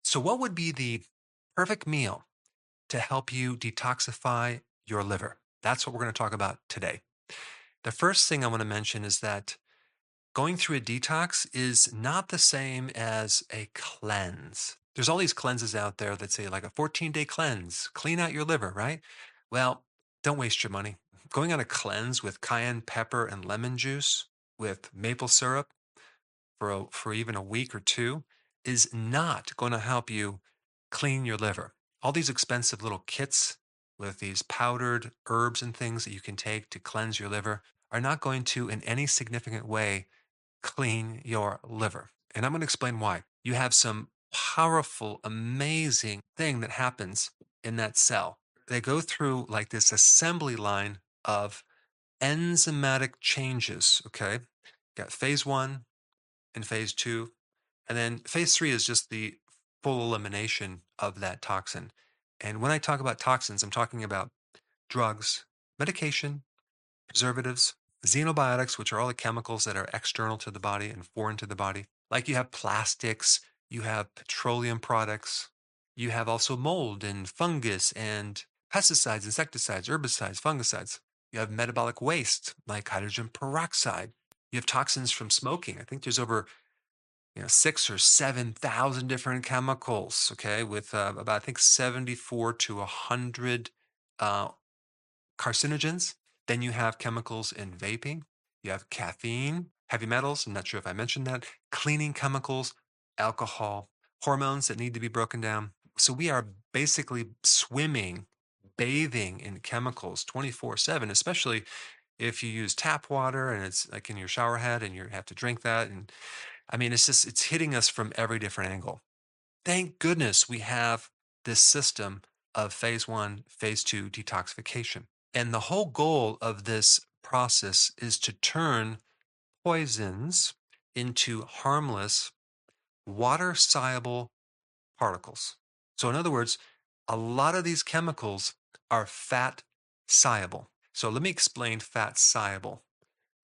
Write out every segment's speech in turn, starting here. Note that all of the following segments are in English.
So, what would be the perfect meal to help you detoxify your liver? That's what we're going to talk about today. The first thing I want to mention is that going through a detox is not the same as a cleanse. There's all these cleanses out there that say, like a 14-day cleanse, clean out your liver, right? Well, don't waste your money. Going on a cleanse with cayenne pepper and lemon juice with maple syrup for even a week or two is not going to help you clean your liver. All these expensive little kits with these powdered herbs and things that you can take to cleanse your liver are not going to, in any significant way, clean your liver. And I'm going to explain why. You have some powerful, amazing thing that happens in that cell. They go through like this assembly line of enzymatic changes. Okay. Got phase one and phase two. And then phase three is just the full elimination of that toxin. And when I talk about toxins, I'm talking about drugs, medication, preservatives, xenobiotics, which are all the chemicals that are external to the body and foreign to the body. Like you have plastics, you have petroleum products, you have also mold and fungus and pesticides, insecticides, herbicides, fungicides. You have metabolic waste like hydrogen peroxide. You have toxins from smoking. I think there's over 6 or 7 thousand different chemicals. Okay, with about I think 74 to 100 uh, carcinogens. Then you have chemicals in vaping. You have caffeine, heavy metals. I'm not sure if I mentioned that. Cleaning chemicals, alcohol, hormones that need to be broken down. So we are basically swimming, bathing in chemicals 24/7, especially if you use tap water and it's like in your shower head and you have to drink that. And I mean, it's hitting us from every different angle. Thank goodness we have this system of phase one, phase two detoxification. And the whole goal of this process is to turn poisons into harmless, water soluble particles. So, in other words, a lot of these chemicals are fat soluble. So, let me explain fat soluble.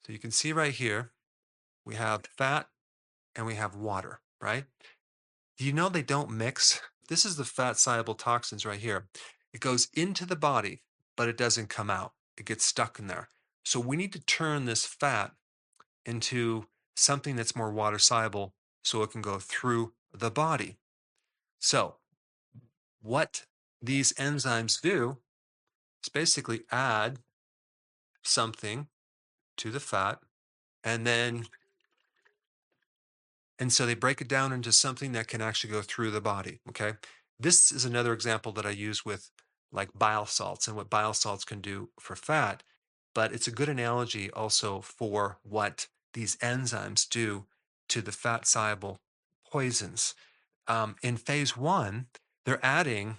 So, you can see right here, we have fat and we have water, right? Do you know they don't mix? This is the fat soluble toxins right here. It goes into the body, but it doesn't come out. It gets stuck in there. So we need to turn this fat into something that's more water soluble so it can go through the body. So, what these enzymes do is basically add something to the fat and then and so they break it down into something that can actually go through the body. Okay. This is another example that I use with like bile salts and what bile salts can do for fat. But it's a good analogy also for what these enzymes do to the fat soluble poisons. In phase one, they're adding,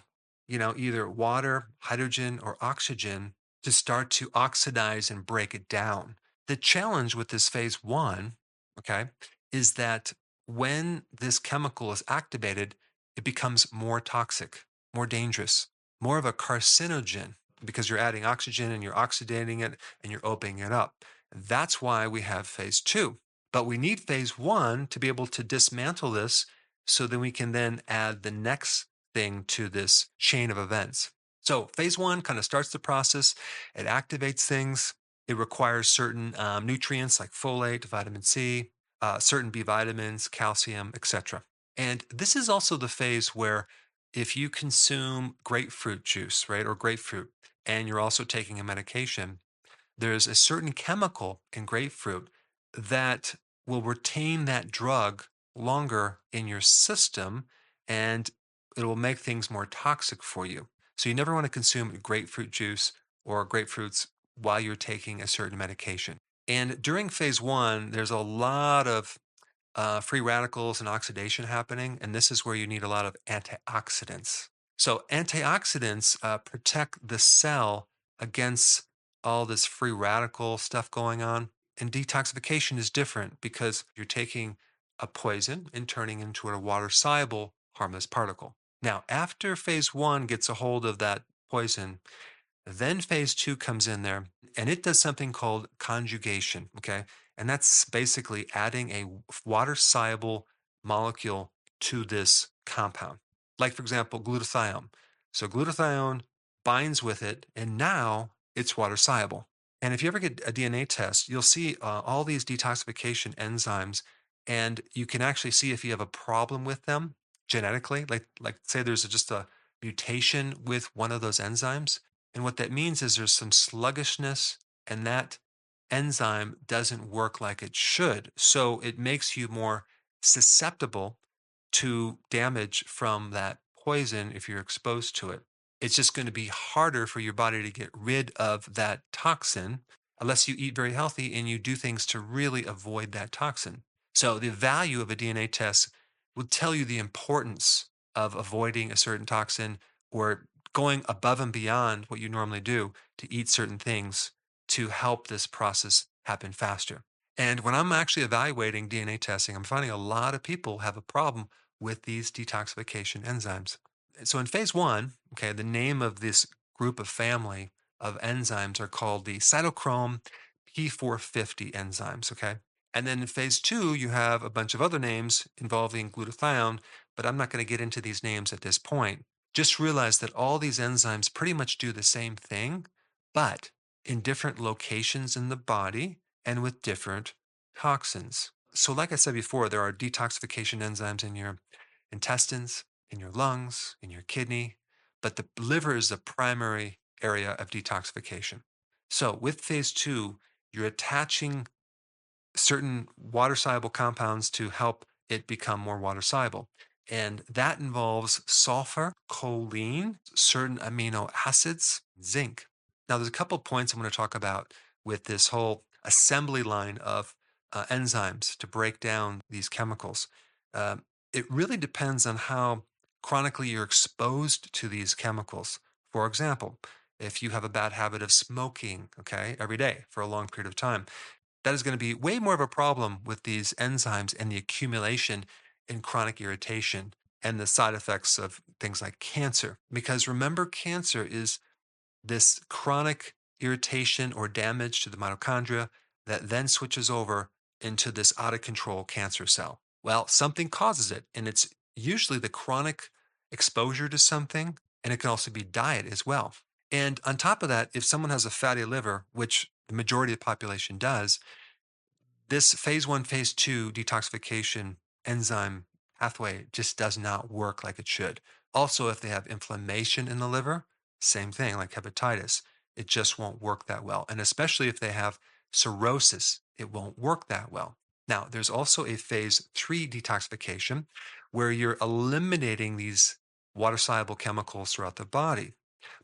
either water, hydrogen, or oxygen to start to oxidize and break it down. The challenge with this phase one, okay, is that when this chemical is activated, it becomes more toxic, more dangerous, more of a carcinogen because you're adding oxygen and you're oxidating it and you're opening it up. That's why we have phase two. But we need phase one to be able to dismantle this so then we can then add the next thing to this chain of events. So phase one kind of starts the process, it activates things, it requires certain nutrients like folate, vitamin C, certain B vitamins, calcium, etc. And this is also the phase where if you consume grapefruit juice, right, or grapefruit, and you're also taking a medication, there's a certain chemical in grapefruit that will retain that drug longer in your system and it will make things more toxic for you. So you never want to consume grapefruit juice or grapefruits while you're taking a certain medication. And during phase one, there's a lot of free radicals and oxidation happening. And this is where you need a lot of antioxidants. So, antioxidants protect the cell against all this free radical stuff going on. And detoxification is different because you're taking a poison and turning into a water soluble harmless particle. Now, after phase one gets a hold of that poison, then phase two comes in there and it does something called conjugation. Okay. And that's basically adding a water soluble molecule to this compound. Like, for example, glutathione. So glutathione binds with it, and now it's water soluble. And if you ever get a DNA test, you'll see all these detoxification enzymes, and you can actually see if you have a problem with them genetically. Like say there's just a mutation with one of those enzymes, and what that means is there's some sluggishness, and that enzyme doesn't work like it should. So it makes you more susceptible to damage from that poison if you're exposed to it. It's just going to be harder for your body to get rid of that toxin unless you eat very healthy and you do things to really avoid that toxin. So, the value of a DNA test will tell you the importance of avoiding a certain toxin or going above and beyond what you normally do to eat certain things to help this process happen faster. And when I'm actually evaluating DNA testing, I'm finding a lot of people have a problem with these detoxification enzymes. So in phase one, okay, the name of this group of family of enzymes are called the cytochrome P450 enzymes, okay? And then in phase two, you have a bunch of other names involving glutathione, but I'm not going to get into these names at this point. Just realize that all these enzymes pretty much do the same thing, but in different locations in the body and with different toxins. So, like I said before, there are detoxification enzymes in your intestines, in your lungs, in your kidney, but the liver is the primary area of detoxification. So, with phase two, you're attaching certain water soluble compounds to help it become more water soluble. And that involves sulfur, choline, certain amino acids, zinc. Now, there's a couple points I'm going to talk about with this whole assembly line of enzymes to break down these chemicals. It really depends on how chronically you're exposed to these chemicals. For example, if you have a bad habit of smoking, okay, every day for a long period of time, that is going to be way more of a problem with these enzymes and the accumulation in chronic irritation and the side effects of things like cancer. Because remember, cancer is this chronic irritation or damage to the mitochondria that then switches over into this out of control cancer cell. Well, something causes it, and it's usually the chronic exposure to something, and it can also be diet as well. And on top of that, if someone has a fatty liver, which the majority of the population does, this phase one, phase two detoxification enzyme pathway just does not work like it should. Also, if they have inflammation in the liver, same thing like hepatitis, it just won't work that well. And especially if they have cirrhosis, it won't work that well. Now, there's also a phase three detoxification where you're eliminating these water soluble chemicals throughout the body.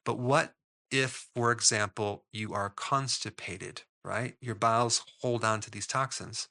But what if, for example, you are constipated, right? Your bowels hold on to these toxins.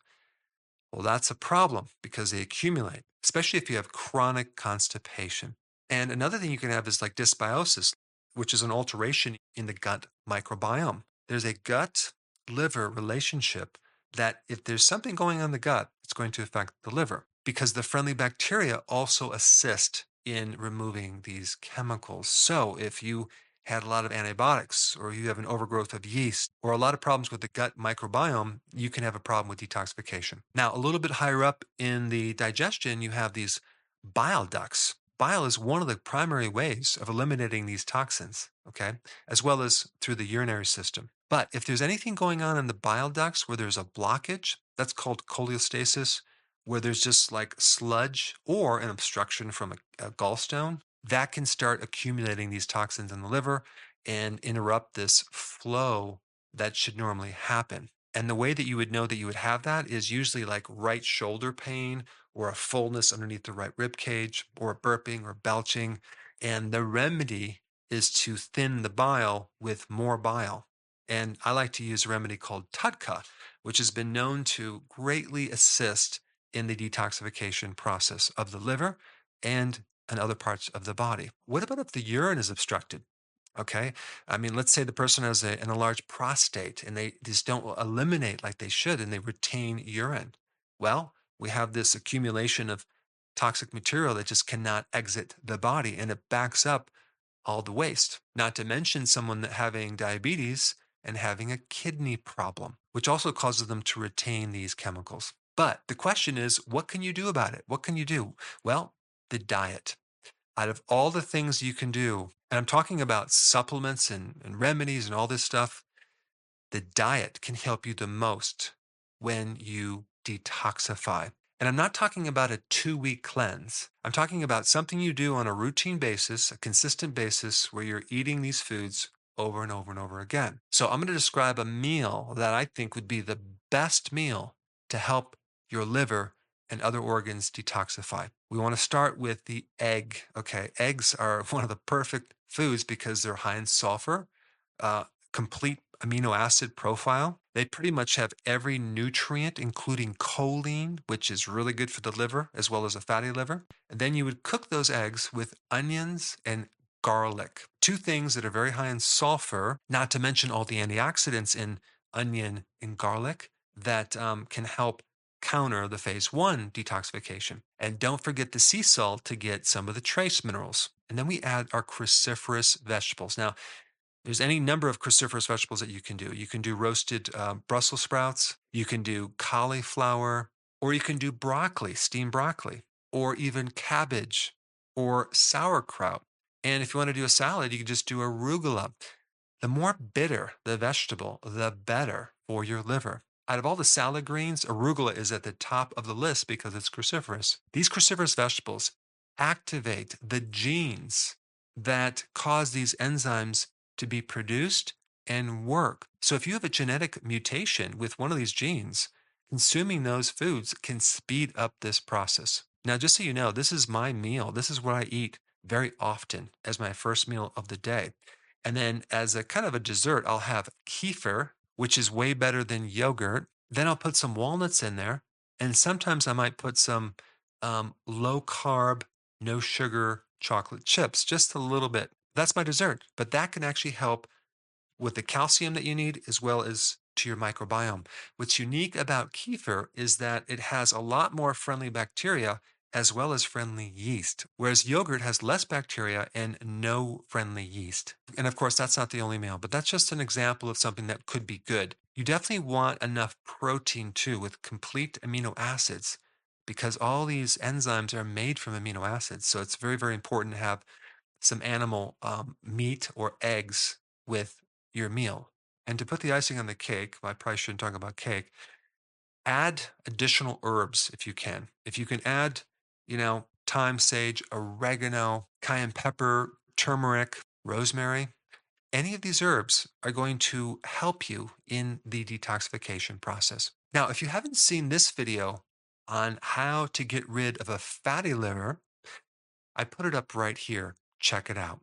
Well, that's a problem because they accumulate, especially if you have chronic constipation. And another thing you can have is like dysbiosis, which is an alteration in the gut microbiome. There's a gut liver relationship that if there's something going on in the gut, it's going to affect the liver because the friendly bacteria also assist in removing these chemicals. So if you had a lot of antibiotics, or you have an overgrowth of yeast, or a lot of problems with the gut microbiome, you can have a problem with detoxification. Now, a little bit higher up in the digestion, you have these bile ducts. Bile is one of the primary ways of eliminating these toxins, okay, as well as through the urinary system. But if there's anything going on in the bile ducts where there's a blockage, that's called cholestasis, where there's just like sludge or an obstruction from a gallstone, that can start accumulating these toxins in the liver and interrupt this flow that should normally happen. And the way that you would know that you would have that is usually like right shoulder pain or a fullness underneath the right rib cage or burping or belching. And the remedy is to thin the bile with more bile. And I like to use a remedy called TUDCA, which has been known to greatly assist in the detoxification process of the liver and other parts of the body. What about if the urine is obstructed? Okay. I mean, let's say the person has an enlarged prostate and they just don't eliminate like they should and they retain urine. Well, we have this accumulation of toxic material that just cannot exit the body and it backs up all the waste. Not to mention someone that having diabetes and having a kidney problem, which also causes them to retain these chemicals. But the question is, what can you do about it? What can you do? Well, the diet. Out of all the things you can do, and I'm talking about supplements and remedies and all this stuff, the diet can help you the most when you detoxify. And I'm not talking about a 2 week cleanse. I'm talking about something you do on a routine basis, a consistent basis, where you're eating these foods over and over and over again. So I'm going to describe a meal that I think would be the best meal to help your liver and other organs detoxify. We want to start with the egg. Okay, eggs are one of the perfect foods because they're high in sulfur, complete amino acid profile. They pretty much have every nutrient, including choline, which is really good for the liver, as well as a fatty liver. And then you would cook those eggs with onions and garlic, two things that are very high in sulfur, not to mention all the antioxidants in onion and garlic that can help counter the phase one detoxification. And don't forget the sea salt to get some of the trace minerals. And then we add our cruciferous vegetables. Now, there's any number of cruciferous vegetables that you can do. You can do roasted Brussels sprouts, you can do cauliflower, or you can do broccoli, steamed broccoli, or even cabbage or sauerkraut. And if you want to do a salad, you can just do arugula. The more bitter the vegetable, the better for your liver. Out of all the salad greens, arugula is at the top of the list because it's cruciferous. These cruciferous vegetables activate the genes that cause these enzymes to be produced and work. So if you have a genetic mutation with one of these genes, consuming those foods can speed up this process. Now, just so you know, this is my meal. This is what I eat very often as my first meal of the day. And then as a kind of a dessert, I'll have kefir, which is way better than yogurt. Then I'll put some walnuts in there. And sometimes I might put some low carb, no sugar chocolate chips, just a little bit. That's my dessert. But that can actually help with the calcium that you need as well as to your microbiome. What's unique about kefir is that it has a lot more friendly bacteria as well as friendly yeast, whereas yogurt has less bacteria and no friendly yeast. And of course, that's not the only meal, but that's just an example of something that could be good. You definitely want enough protein too, with complete amino acids, because all these enzymes are made from amino acids. So it's very, very important to have some animal meat or eggs with your meal. And to put the icing on the cake, well, I probably shouldn't talk about cake, add additional herbs if you can. If you can add, thyme, sage, oregano, cayenne pepper, turmeric, rosemary, any of these herbs are going to help you in the detoxification process. Now, if you haven't seen this video on how to get rid of a fatty liver, I put it up right here. Check it out.